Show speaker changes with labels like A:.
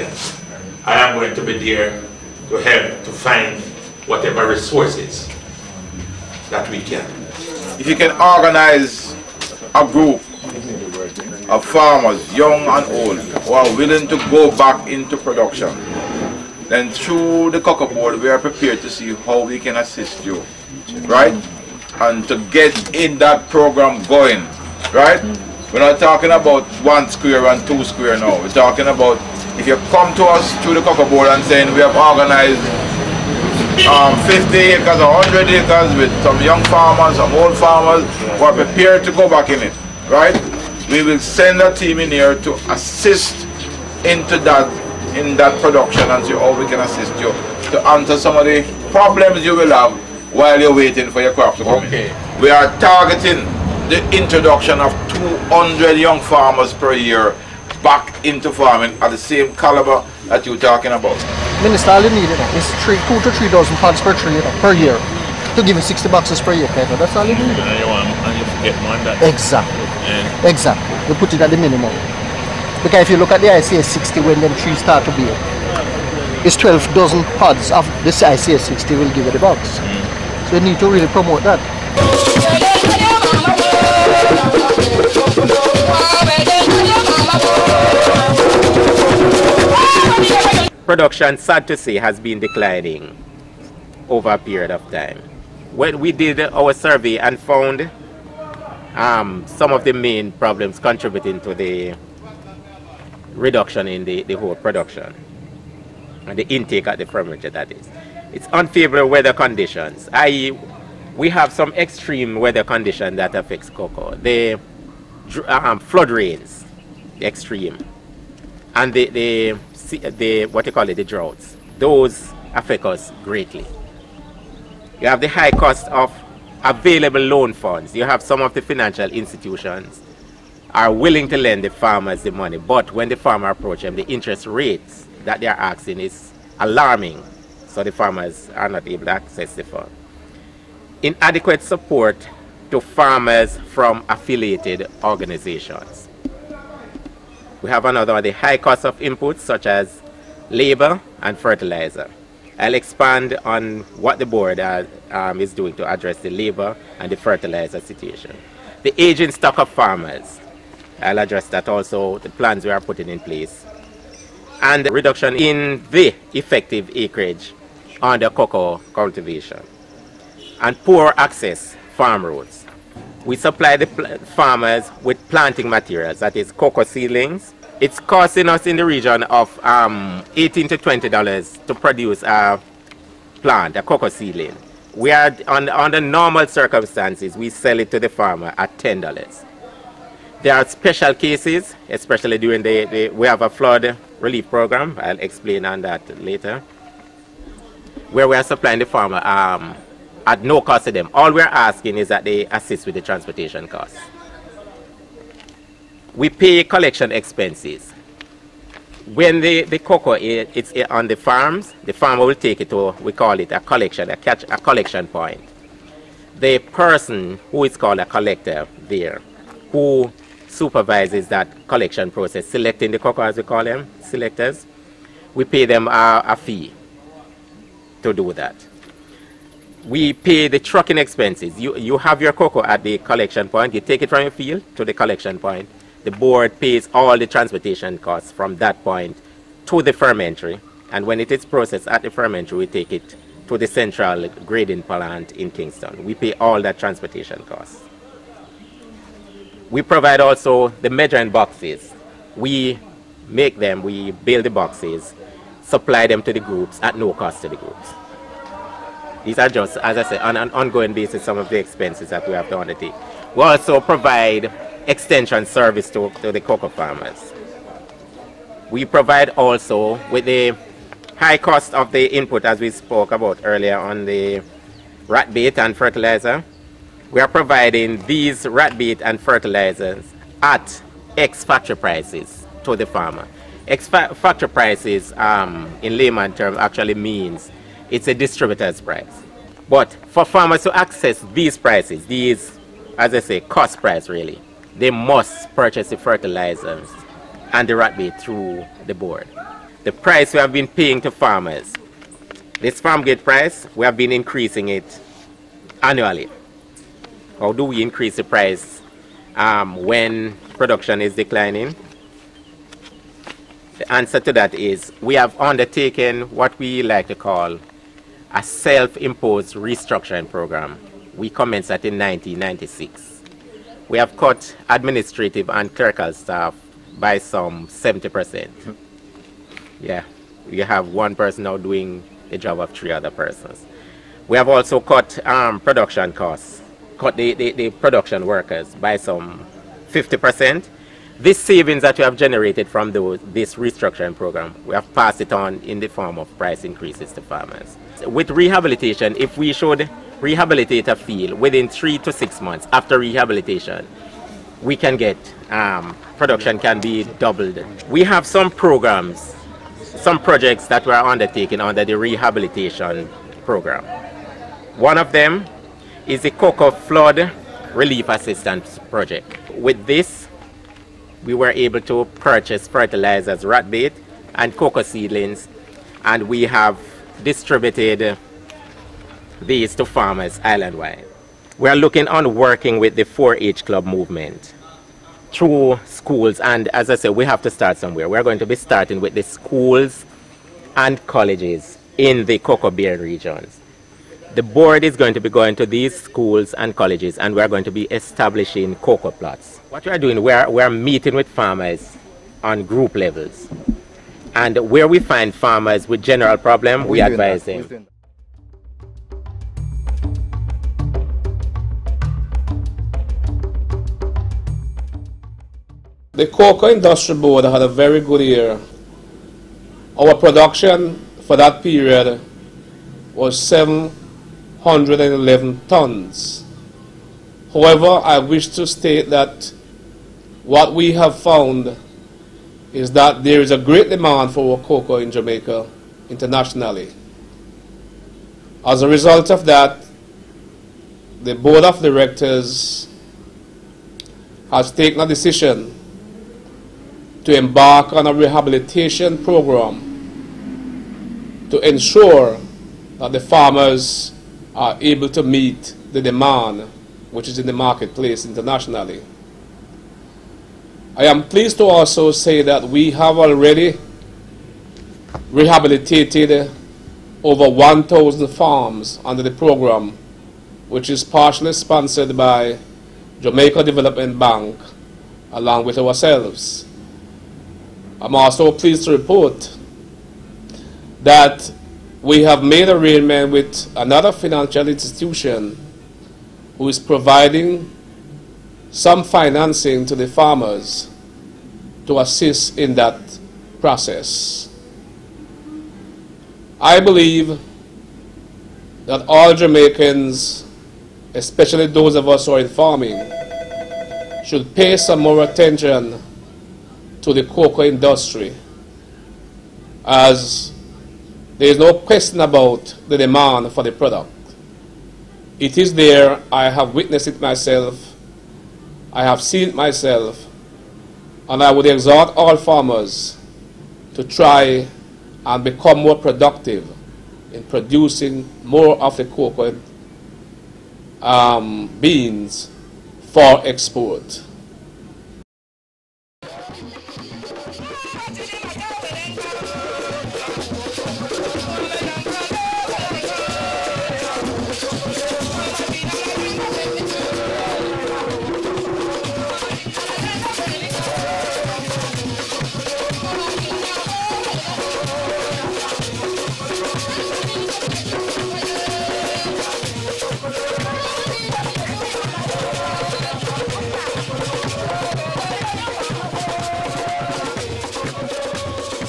A: can. I am going to be there to help to find whatever resources that we can.
B: If you can organize a group of farmers, young and old, who are willing to go back into production, then through the Cocoa Board we are prepared to see how we can assist you, right? And to get in that program going, right? We're not talking about 1 square and 2 square now. We're talking about if you come to us through the Cocoa Board and saying we have organized 50 acres or 100 acres with some young farmers, some old farmers who are prepared to go back in it, right? We will send a team in here to assist into that, in that production, and see how we can assist you to answer some of the problems you will have while you're waiting for your crops to come in. We are targeting the introduction of 200 young farmers per year back into farming at the same caliber that you're talking about.
C: Minister, all you need is 2,000 to 3,000 pods per tree per year to give you 60 boxes per year. That's all you need.
D: And you forget one that.
C: Exactly. Exactly. You put it at the minimum. Because if you look at the ICS 60 when them trees start to bear, it's 12 dozen pods of this ICS 60 will give you the box. So you need to really promote that.
E: Production, sad to say, has been declining over a period of time. When we did our survey and found some of the main problems contributing to the reduction in the whole production and the intake at the fermenter, that is. It's unfavorable weather conditions, i.e. we have some extreme weather condition that affects cocoa. The flood rains, the extreme, and the what you call it, the droughts. Those affect us greatly. You have the high cost of available loan funds. You have some of the financial institutions are willing to lend the farmers the money, but when the farmer approach them, the interest rates that they are asking is alarming, so the farmers are not able to access the fund. Inadequate support to farmers from affiliated organizations. We have another one, the high cost of inputs such as labor and fertilizer. I'll expand on what the board is doing to address the labor and the fertilizer situation. The aging stock of farmers. I'll address that also, the plans we are putting in place. And the reduction in the effective acreage under cocoa cultivation. And poor access farm roads. We supply the farmers with planting materials, that is cocoa seedlings. It's costing us in the region of $18 to $20 to produce a plant, a cocoa seedling. We are, under normal circumstances, we sell it to the farmer at $10. There are special cases, especially during we have a flood relief program. I'll explain on that later, where we are supplying the farmer at no cost to them. All we're asking is that they assist with the transportation costs. We pay collection expenses. When the cocoa it's on the farms, the farmer will take it to, we call it a collection point. The person who is called a collector there, who supervises that collection process, selecting the cocoa, as we call them, selectors, we pay them a fee to do that. We pay the trucking expenses. You have your cocoa at the collection point, you take it from your field to the collection point. The board pays all the transportation costs from that point to the fermentary, and when it is processed at the fermentary, we take it to the central grading plant in Kingston. We pay all that transportation costs. We provide also the measuring boxes. We make them, we build the boxes, supply them to the groups at no cost to the groups. These are just, as I said, on an ongoing basis, some of the expenses that we have to undertake. We also provide extension service to the cocoa farmers. We provide also, with the high cost of the input, as we spoke about earlier on the rat bait and fertilizer, we are providing these rat bait and fertilizers at ex-factory prices to the farmer. Ex-factory prices, in layman terms, actually means it's a distributor's price. But for farmers to access these prices, these, as I say, cost price really, they must purchase the fertilizers and the rat bait through the board. the price we have been paying to farmers. This farm gate price, we have been increasing it annually. How do we increase the price when production is declining? The answer to that is we have undertaken what we like to call a self-imposed restructuring program. We commenced that in 1996. We have cut administrative and clerical staff by some 70%. Yeah, we have one person now doing the job of 3 other persons. We have also cut production costs, cut the production workers by some 50%. This savings that we have generated from this restructuring program, we have passed it on in the form of price increases to farmers. With rehabilitation, if we should rehabilitate a field within 3 to 6 months after rehabilitation, we can get, production can be doubled. We have some programs, some projects that we are undertaking under the rehabilitation program. One of them is the Cocoa Flood Relief Assistance Project. With this, we were able to purchase fertilizers, rat bait, and cocoa seedlings, and we have distributed these to farmers island-wide. We are looking on working with the 4-H club movement through schools, and as I said, we have to start somewhere. We're going to be starting with the schools and colleges in the cocoa bearing regions. The board is going to be going to these schools and colleges, and we're going to be establishing cocoa plots. What we're doing, we're meeting with farmers on group levels, and where we find farmers with general problem, we advise them.
F: The Cocoa Industry Board had a very good year. Our production for that period was 711 tons. However, I wish to state that what we have found is that there is a great demand for our cocoa in Jamaica internationally. As a result of that, the Board of Directors has taken a decision to embark on a rehabilitation program to ensure that the farmers are able to meet the demand which is in the marketplace internationally. I am pleased to also say that we have already rehabilitated over 1,000 farms under the program, which is partially sponsored by Jamaica Development Bank along with ourselves. I'm also pleased to report that we have made arrangement with another financial institution who is providing some financing to the farmers to assist in that process. I believe that all Jamaicans, especially those of us who are in farming, should pay some more attention to the cocoa industry, as there is no question about the demand for the product. It is there. I have witnessed it myself. I have seen it myself. And I would exhort all farmers to try and become more productive in producing more of the cocoa beans for export.